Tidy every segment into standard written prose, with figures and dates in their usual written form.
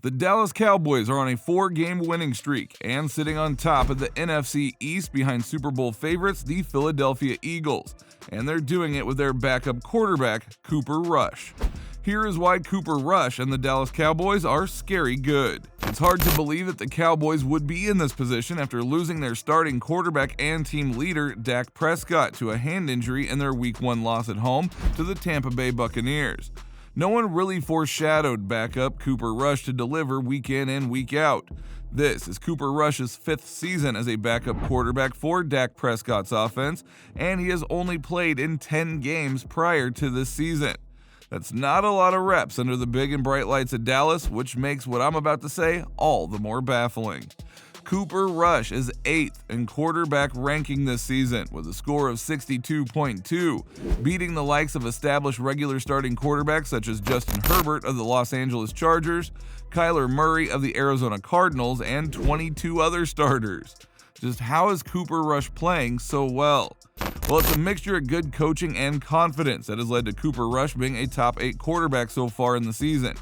The Dallas Cowboys are on a 4-game winning streak and sitting on top of the NFC East behind Super Bowl favorites, the Philadelphia Eagles, and they're doing it with their backup quarterback, Cooper Rush. Here is why Cooper Rush and the Dallas Cowboys are scary good. It's hard to believe that the Cowboys would be in this position after losing their starting quarterback and team leader, Dak Prescott, to a hand injury in their Week 1 loss at home to the Tampa Bay Buccaneers. No one really foreshadowed backup Cooper Rush to deliver week in and week out. This is Cooper Rush's 5th season as a backup quarterback for Dak Prescott's offense, and he has only played in 10 games prior to this season. That's not a lot of reps under the big and bright lights of Dallas, which makes what I'm about to say all the more baffling. Cooper Rush is 8th in quarterback ranking this season with a score of 62.2, beating the likes of established regular starting quarterbacks such as Justin Herbert of the Los Angeles Chargers, Kyler Murray of the Arizona Cardinals, and 22 other starters. Just how is Cooper Rush playing so well? Well, it's a mixture of good coaching and confidence that has led to Cooper Rush being a top 8 quarterback so far in the season.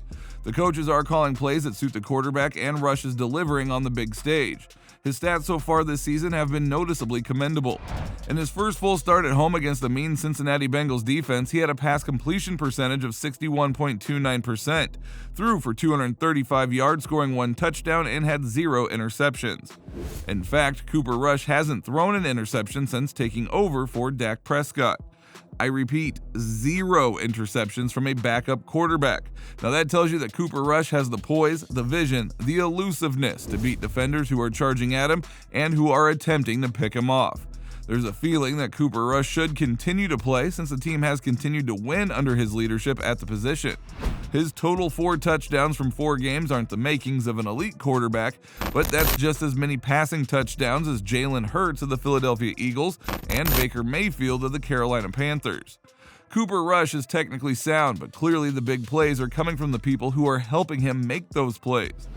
The coaches are calling plays that suit the quarterback, and Rush is delivering on the big stage. His stats so far this season have been noticeably commendable. In his first full start at home against the mean Cincinnati Bengals defense, he had a pass completion percentage of 61.29%, threw for 235 yards, scoring 1 touchdown, and had 0 interceptions. In fact, Cooper Rush hasn't thrown an interception since taking over for Dak Prescott. I repeat, 0 interceptions from a backup quarterback. Now that tells you that Cooper Rush has the poise, the vision, the elusiveness to beat defenders who are charging at him and who are attempting to pick him off. There's a feeling that Cooper Rush should continue to play since the team has continued to win under his leadership at the position. His total 4 touchdowns from 4 games aren't the makings of an elite quarterback, but that's just as many passing touchdowns as Jalen Hurts of the Philadelphia Eagles and Baker Mayfield of the Carolina Panthers. Cooper Rush is technically sound, but clearly the big plays are coming from the people who are helping him make those plays.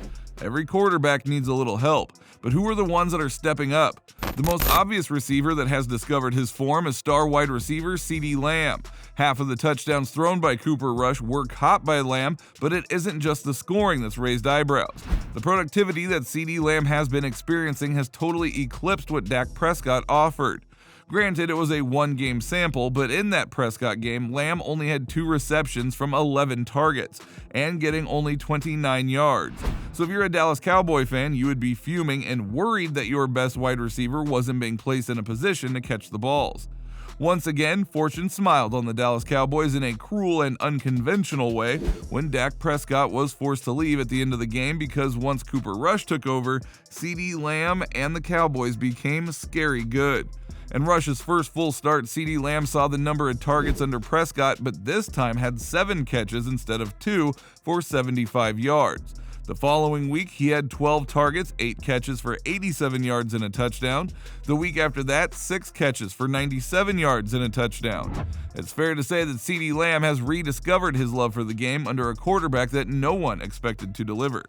Every quarterback needs a little help, but who are the ones that are stepping up? The most obvious receiver that has discovered his form is star wide receiver CeeDee Lamb. Half of the touchdowns thrown by Cooper Rush were caught by Lamb, but it isn't just the scoring that's raised eyebrows. The productivity that CeeDee Lamb has been experiencing has totally eclipsed what Dak Prescott offered. Granted, it was a 1-game sample, but in that Prescott game, Lamb only had 2 receptions from 11 targets, and getting only 29 yards. So if you're a Dallas Cowboy fan, you would be fuming and worried that your best wide receiver wasn't being placed in a position to catch the balls. Once again, fortune smiled on the Dallas Cowboys in a cruel and unconventional way when Dak Prescott was forced to leave at the end of the game because once Cooper Rush took over, CeeDee Lamb and the Cowboys became scary good. In Rush's first full start, CeeDee Lamb saw the number of targets under Prescott, but this time had 7 catches instead of 2 for 75 yards. The following week, he had 12 targets, 8 catches for 87 yards and a touchdown. The week after that, 6 catches for 97 yards and a touchdown. It's fair to say that CeeDee Lamb has rediscovered his love for the game under a quarterback that no one expected to deliver.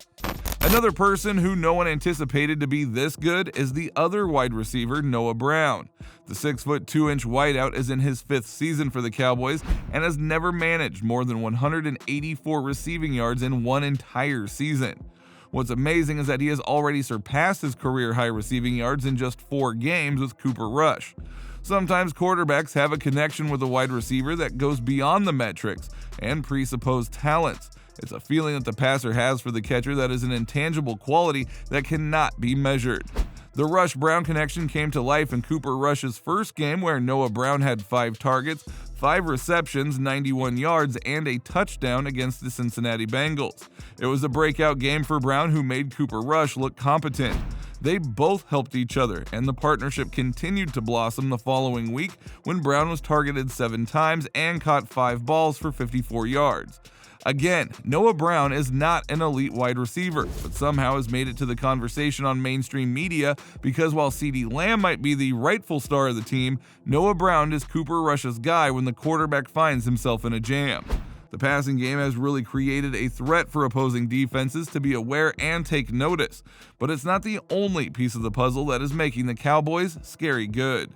Another person who no one anticipated to be this good is the other wide receiver, Noah Brown. The 6'2" wideout is in his 5th season for the Cowboys and has never managed more than 184 receiving yards in one entire season. What's amazing is that he has already surpassed his career high receiving yards in just 4 games with Cooper Rush. Sometimes quarterbacks have a connection with a wide receiver that goes beyond the metrics and presupposed talents. It's a feeling that the passer has for the catcher that is an intangible quality that cannot be measured. The Rush-Brown connection came to life in Cooper Rush's first game where Noah Brown had 5 targets, 5 receptions, 91 yards, and a touchdown against the Cincinnati Bengals. It was a breakout game for Brown who made Cooper Rush look competent. They both helped each other, and the partnership continued to blossom the following week when Brown was targeted 7 times and caught 5 balls for 54 yards. Again, Noah Brown is not an elite wide receiver, but somehow has made it to the conversation on mainstream media because while CeeDee Lamb might be the rightful star of the team, Noah Brown is Cooper Rush's guy when the quarterback finds himself in a jam. The passing game has really created a threat for opposing defenses to be aware and take notice, but it's not the only piece of the puzzle that is making the Cowboys scary good.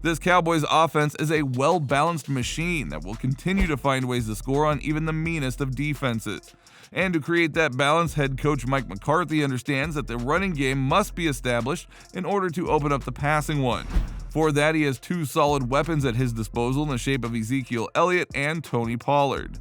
This Cowboys offense is a well-balanced machine that will continue to find ways to score on even the meanest of defenses. And to create that balance, head coach Mike McCarthy understands that the running game must be established in order to open up the passing one. For that, he has two solid weapons at his disposal in the shape of Ezekiel Elliott and Tony Pollard.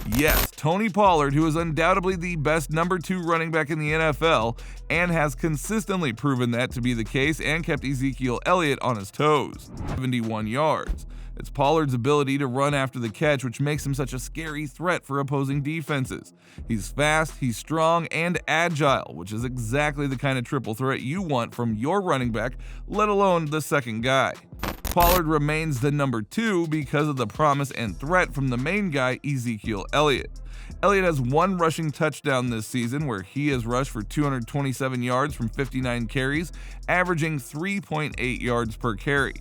Yes, Tony Pollard, who is undoubtedly the best number 2 running back in the NFL and has consistently proven that to be the case and kept Ezekiel Elliott on his toes. 71 yards. It's Pollard's ability to run after the catch which makes him such a scary threat for opposing defenses. He's fast, he's strong, and agile, which is exactly the kind of triple threat you want from your running back, let alone the second guy. Pollard remains the number 2 because of the promise and threat from the main guy, Ezekiel Elliott. Elliott has 1 rushing touchdown this season where he has rushed for 227 yards from 59 carries, averaging 3.8 yards per carry.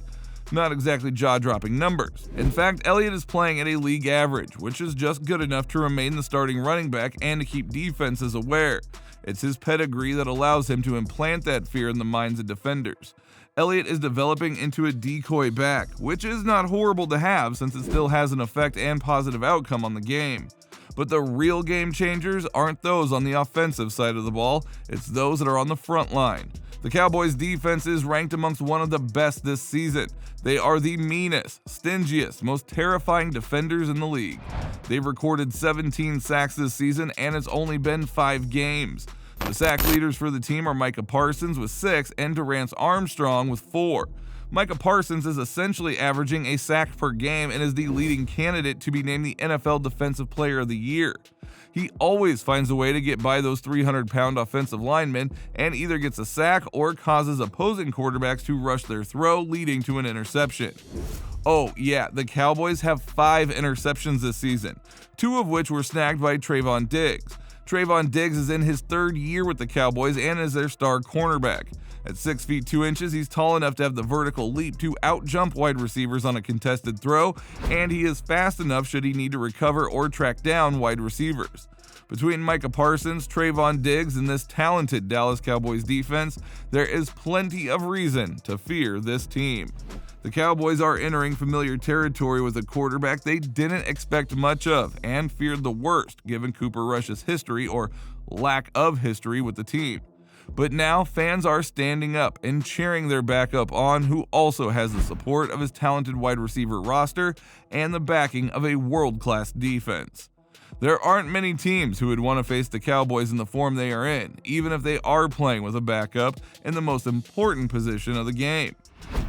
Not exactly jaw-dropping numbers. In fact, Elliott is playing at a league average, which is just good enough to remain the starting running back and to keep defenses aware. It's his pedigree that allows him to implant that fear in the minds of defenders. Elliott is developing into a decoy back, which is not horrible to have since it still has an effect and positive outcome on the game. But the real game changers aren't those on the offensive side of the ball, it's those that are on the front line. The Cowboys' defense is ranked amongst one of the best this season. They are the meanest, stingiest, most terrifying defenders in the league. They've recorded 17 sacks this season, and it's only been 5 games. The sack leaders for the team are Micah Parsons with 6 and Durance Armstrong with 4. Micah Parsons is essentially averaging a sack per game and is the leading candidate to be named the NFL Defensive Player of the Year. He always finds a way to get by those 300-pound offensive linemen and either gets a sack or causes opposing quarterbacks to rush their throw, leading to an interception. Oh yeah, the Cowboys have 5 interceptions this season, 2 of which were snagged by Trayvon Diggs. Trayvon Diggs is in his 3rd year with the Cowboys and is their star cornerback. At 6 feet 2 inches, he's tall enough to have the vertical leap to outjump wide receivers on a contested throw, and he is fast enough should he need to recover or track down wide receivers. Between Micah Parsons, Trayvon Diggs, and this talented Dallas Cowboys defense, there is plenty of reason to fear this team. The Cowboys are entering familiar territory with a quarterback they didn't expect much of and feared the worst given Cooper Rush's history or lack of history with the team. But now fans are standing up and cheering their backup on, who also has the support of his talented wide receiver roster and the backing of a world-class defense. There aren't many teams who would want to face the Cowboys in the form they are in, even if they are playing with a backup in the most important position of the game.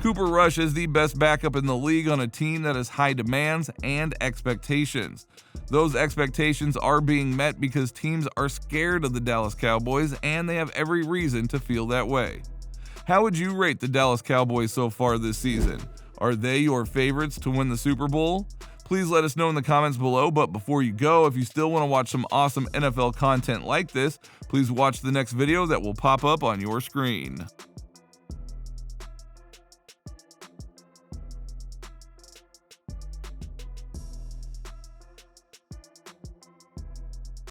Cooper Rush is the best backup in the league on a team that has high demands and expectations. Those expectations are being met because teams are scared of the Dallas Cowboys and they have every reason to feel that way. How would you rate the Dallas Cowboys so far this season? Are they your favorites to win the Super Bowl? Please let us know in the comments below, but before you go, if you still want to watch some awesome NFL content like this, please watch the next video that will pop up on your screen.